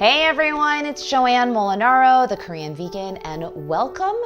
Hey everyone, it's Joanne Molinaro, the Korean vegan, and welcome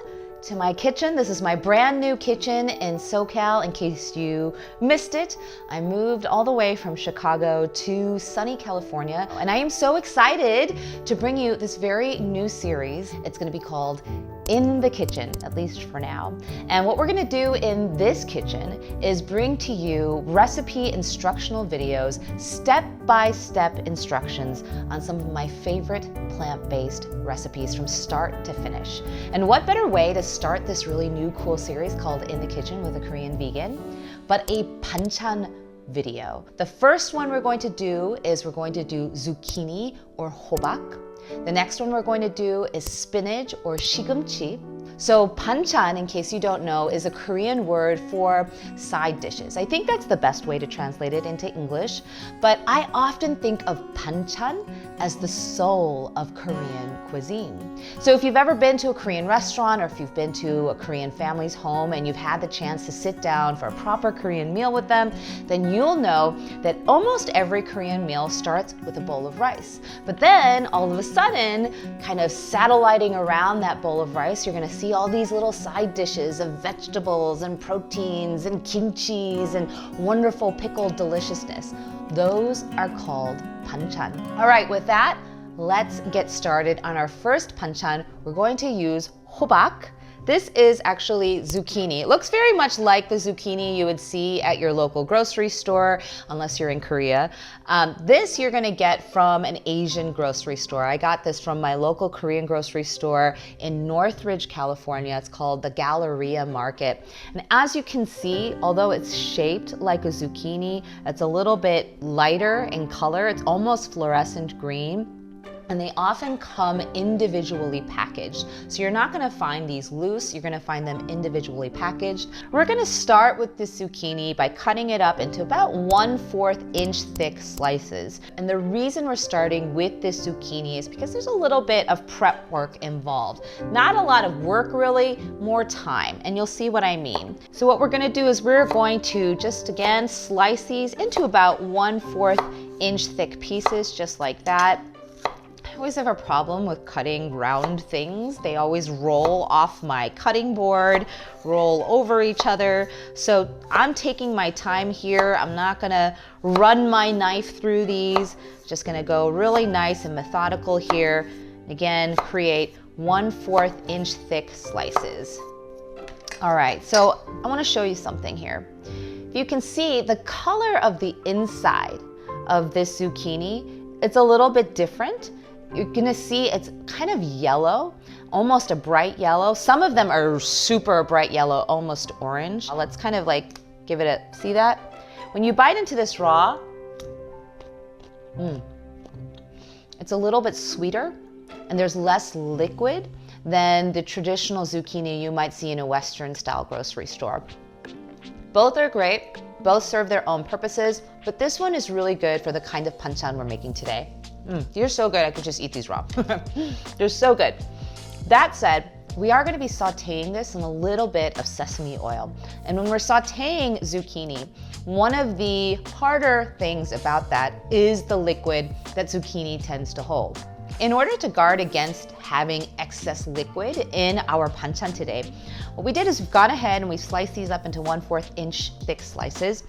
to my kitchen. This is my brand new kitchen in SoCal. In case you missed it, I moved all the way from Chicago to sunny California, and I am so excited to bring you this very new series. It's going to be called In the Kitchen, at least for now. And what we're going to do in this kitchen is bring to you recipe instructional videos, step-by-step instructions on some of my favorite plant-based recipes from start to finish. And what better way to start this really new cool series called In the Kitchen with a Korean vegan, but a banchan video. The first one we're going to do is we're going to do zucchini or hobak. The next one we're going to do is spinach or 시금치. So banchan, in case you don't know, is a Korean word for side dishes. I think that's the best way to translate it into English, but I often think of banchan as the soul of Korean cuisine. So if you've ever been to a Korean restaurant or if you've been to a Korean family's home and you've had the chance to sit down for a proper Korean meal with them, then you'll know that almost every Korean meal starts with a bowl of rice. But then all of a sudden, kind of satelliting around that bowl of rice, you're gonna see all these little side dishes of vegetables and proteins and kimchis and wonderful pickled deliciousness. Those are called banchan. All right, with that, let's get started on our first banchan. We're going to use hobak. This is actually zucchini. It looks very much like the zucchini you would see at your local grocery store, unless you're in Korea. This you're gonna get from an Asian grocery store. I got this from my local Korean grocery store in Northridge, California. It's called the Galleria Market. And as you can see, although it's shaped like a zucchini, it's a little bit lighter in color. It's almost fluorescent green. And they often come individually packaged. So you're not gonna find these loose, you're gonna find them individually packaged. We're gonna start with this zucchini by cutting it up into about 1/4 inch thick slices. And the reason we're starting with this zucchini is because there's a little bit of prep work involved. Not a lot of work really, more time, and you'll see what I mean. So what we're gonna do is we're going to just again slice these into about 1/4 inch thick pieces, just like that. I always have a problem with cutting round things. They always roll off my cutting board, roll over each other. So I'm taking my time here. I'm not gonna run my knife through these. Just gonna go really nice and methodical here. Again, create 1/4 inch thick slices. All right, so I wanna show you something here. If you can see the color of the inside of this zucchini, it's a little bit different. You're gonna see it's kind of yellow, almost a bright yellow. Some of them are super bright yellow, almost orange. Let's kind of like give it a, see that? When you bite into this raw, it's a little bit sweeter and there's less liquid than the traditional zucchini you might see in a Western style grocery store. Both are great, both serve their own purposes, but this one is really good for the kind of banchan we're making today. They're so good, I could just eat these raw. They're so good. That said, we are gonna be sauteing this in a little bit of sesame oil. And when we're sauteing zucchini, one of the harder things about that is the liquid that zucchini tends to hold. In order to guard against having excess liquid in our banchan today, what we did is we've gone ahead and we sliced these up into 1/4 inch thick slices.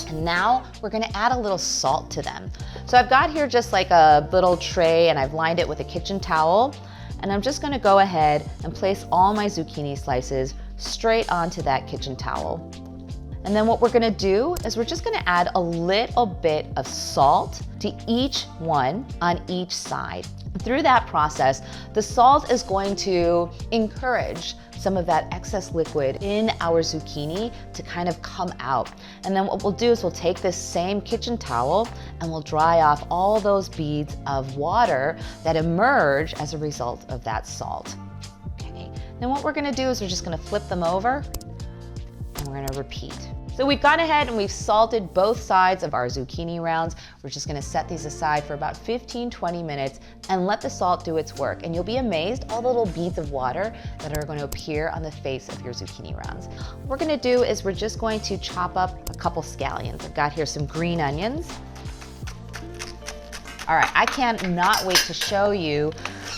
And now we're gonna add a little salt to them. So I've got here just like a little tray and I've lined it with a kitchen towel. And I'm just gonna go ahead and place all my zucchini slices straight onto that kitchen towel. And then what we're gonna do is we're just gonna add a little bit of salt to each one on each side. Through that process, the salt is going to encourage some of that excess liquid in our zucchini to kind of come out. And then what we'll do is we'll take this same kitchen towel and we'll dry off all those beads of water that emerge as a result of that salt. Okay. Then what we're gonna do is we're just gonna flip them over and we're gonna repeat. So we've gone ahead and we've salted both sides of our zucchini rounds. We're just gonna set these aside for about 15-20 minutes and let the salt do its work. And you'll be amazed all the little beads of water that are going to appear on the face of your zucchini rounds. What we're gonna do is we're just going to chop up a couple scallions. I've got here some green onions. All right, I cannot wait to show you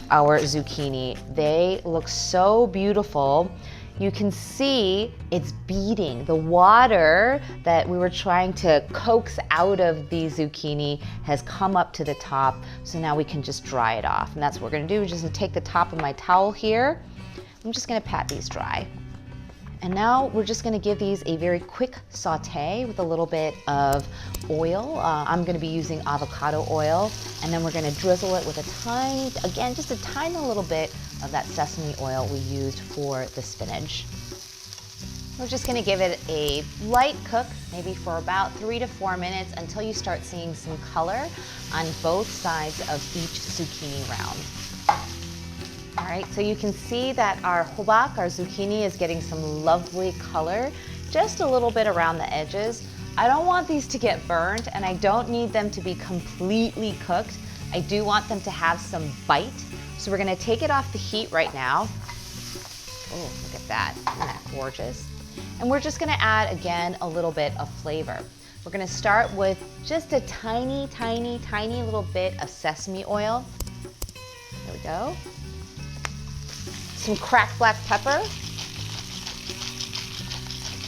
our zucchini. They look so beautiful. You can see it's beating. The water that we were trying to coax out of the zucchini has come up to the top. So now we can just dry it off. And that's what we're gonna do. We're just gonna take the top of my towel here. I'm just gonna pat these dry. And now we're just gonna give these a very quick saute with a little bit of oil. I'm gonna be using avocado oil, and then we're gonna drizzle it with a tiny, again, just a tiny little bit of that sesame oil we used for the spinach. We're just gonna give it a light cook, maybe for about 3 to 4 minutes until you start seeing some color on both sides of each zucchini round. All right, so you can see that our hobak, our zucchini, is getting some lovely color, just a little bit around the edges. I don't want these to get burned, and I don't need them to be completely cooked. I do want them to have some bite. So we're gonna take it off the heat right now. Oh, look at that, isn't that gorgeous? And we're just gonna add, again, a little bit of flavor. We're gonna start with just a tiny, tiny, tiny little bit of sesame oil. There we go. Some cracked black pepper,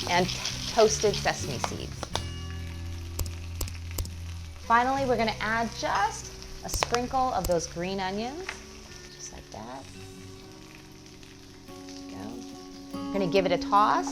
and toasted sesame seeds. Finally, we're gonna add just a sprinkle of those green onions, just like that. There we go. We're gonna give it a toss.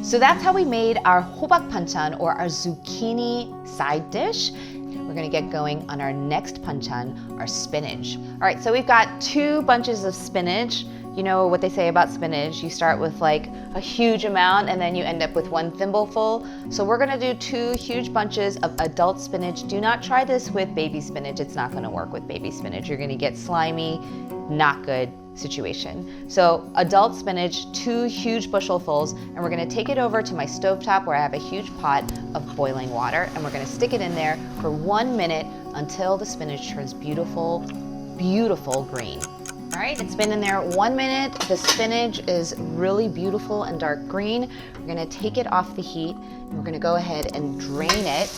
So that's how we made our hobak banchan, or our zucchini side dish. We're gonna get going on our next banchan, our spinach. All right, so we've got 2 bunches of spinach. You know what they say about spinach, you start with like a huge amount and then you end up with 1 thimbleful. So we're gonna do 2 huge bunches of adult spinach. Do not try this with baby spinach. It's not gonna work with baby spinach. You're gonna get slimy, not good situation. So adult spinach, 2 huge bushelsfuls, and we're gonna take it over to my stovetop where I have a huge pot of boiling water, and we're gonna stick it in there for 1 minute until the spinach turns beautiful, beautiful green. All right, it's been in there 1 minute. The spinach is really beautiful and dark green. We're gonna take it off the heat, and we're gonna go ahead and drain it.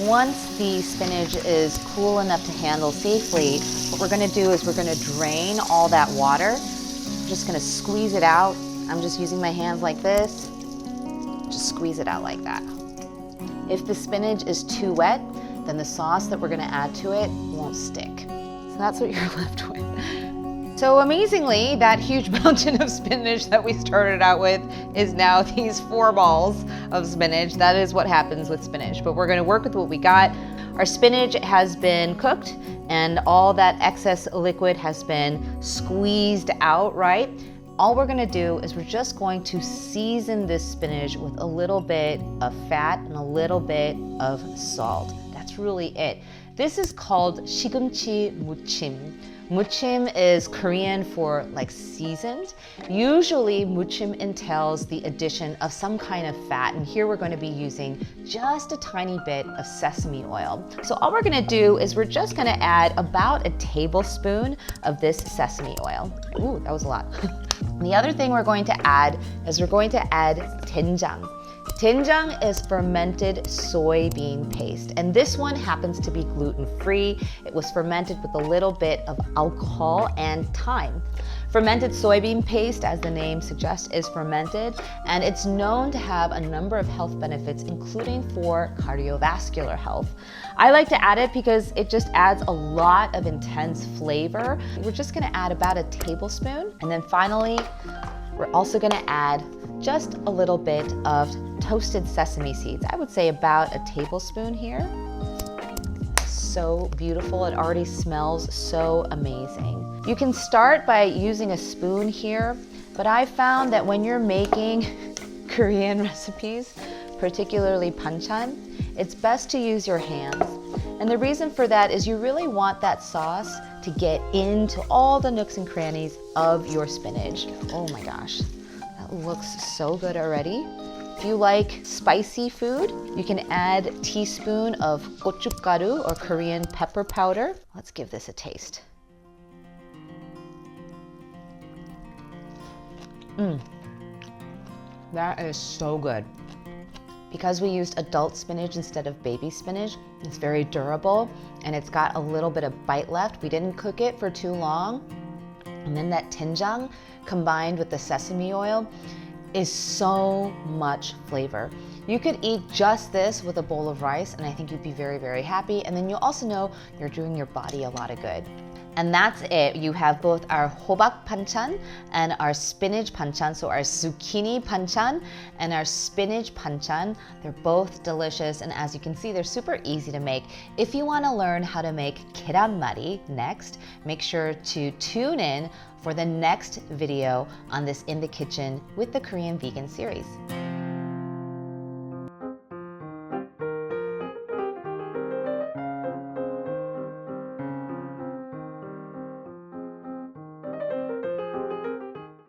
Once the spinach is cool enough to handle safely, what we're gonna do is we're gonna drain all that water. I'm just gonna squeeze it out. I'm just using my hands like this. Just squeeze it out like that. If the spinach is too wet, then the sauce that we're gonna add to it won't stick. So that's what you're left with. So amazingly, that huge mountain of spinach that we started out with is now these 4 balls of spinach. That is what happens with spinach, but we're gonna work with what we got. Our spinach has been cooked and all that excess liquid has been squeezed out, right? All we're gonna do is we're just going to season this spinach with a little bit of fat and a little bit of salt. That's really it. This is called 시금치 무침. Moochim is Korean for like seasoned. Usually Moochim entails the addition of some kind of fat, and here we're going to be using just a tiny bit of sesame oil. So all we're going to do is we're just going to add about a tablespoon of this sesame oil. Ooh, that was a lot. The other thing we're going to add is we're going to add doenjang. Doenjang is fermented soybean paste, and this one happens to be gluten-free. It was fermented with a little bit of alcohol and thyme. Fermented soybean paste, as the name suggests, is fermented, and it's known to have a number of health benefits, including for cardiovascular health. I like to add it because it just adds a lot of intense flavor. We're just gonna add about a tablespoon, and then finally, we're also gonna add just a little bit of toasted sesame seeds. I would say about a tablespoon here. So beautiful, it already smells so amazing. You can start by using a spoon here, but I found that when you're making Korean recipes, particularly banchan, it's best to use your hands. And the reason for that is you really want that sauce to get into all the nooks and crannies of your spinach. Oh my gosh. Looks so good already. If you like spicy food, you can add a teaspoon of Gochugaru, or Korean pepper powder. Let's give this a taste. That is so good. Because we used adult spinach instead of baby spinach, it's very durable and it's got a little bit of bite left. We didn't cook it for too long. And then that doenjang combined with the sesame oil is so much flavor. You could eat just this with a bowl of rice and I think you'd be very, very happy. And then you'll also know you're doing your body a lot of good. And that's it. You have both our hobak banchan and our spinach banchan. So our zucchini banchan and our spinach banchan. They're both delicious. And as you can see, they're super easy to make. If you want to learn how to make keranmari next, make sure to tune in for the next video on this In the Kitchen with the Korean Vegan series.